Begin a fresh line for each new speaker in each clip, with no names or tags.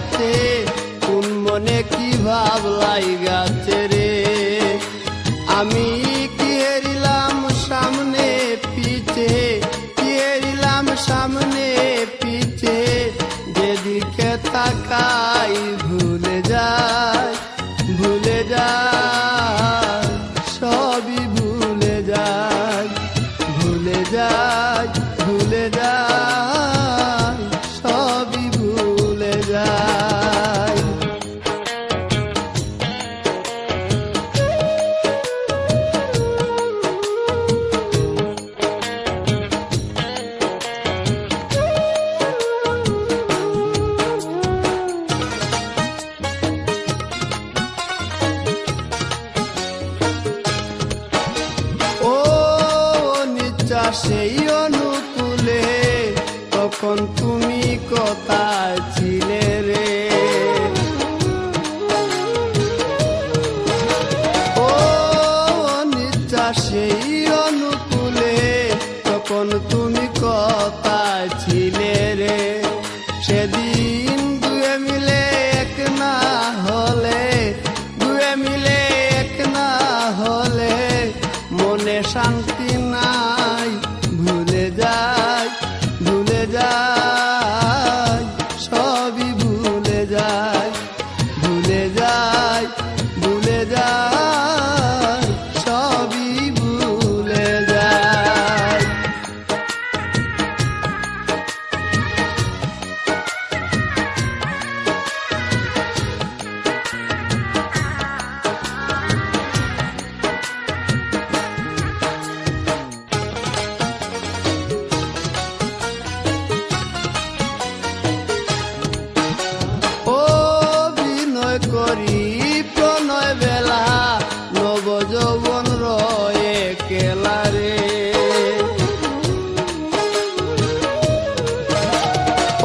গাছে, কোন মনে কি ভাবলাই গাছে রে। আমি কি হেরিলাম সামনে পিছে, কি হেরিলাম সামনে পিছে, যেদিকে তাকাই ভুলে যায়, ভুলে যায়, সবই ভুলে যায়, ভুলে যায়, ভুলে যায়, সবই ভুলে যায়। সেই অনুকূলে তখন তুমি কোথায় ছিলে রে। ও নিত্যা সেই অনুকূলে তখন তুমি কোথায় ছিলে রে। সেদিন দুয়ে মিলে এক না হলে, দুয়ে মিলে এক না হলে মনে শান্তি নাই, ভুলে যায়, ভুলে যায়, সবই ভুলে যায়, ভুলে যায়, ভুলে যায়, সবই ভুলে যায়। করি প্রণয় বেলা নব যৌবন রয়ে কেলা রে।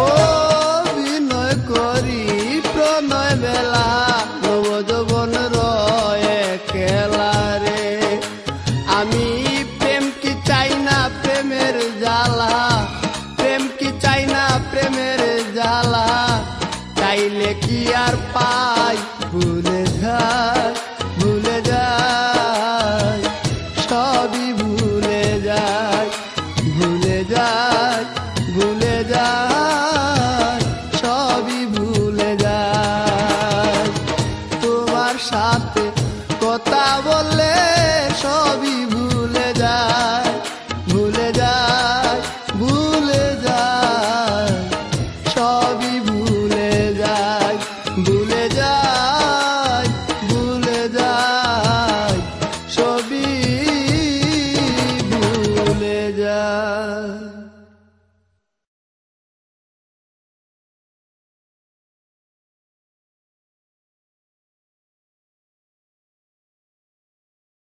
ও বিনয় করি প্রণয় বেলা নব যৌবন রয়ে কেলা রে। আমি প্রেম কি চাই না প্রেমের জ্বালা, প্রেম কি চাই না প্রেমের জ্বালা, চাইলে কি আর পাই, ভুলে যায়, ভুলে যায়, সবই ভুলে যায়, ভুলে যায়, ভুলে যায়, সবই ভুলে যায়। তোমার সাথে কথা বল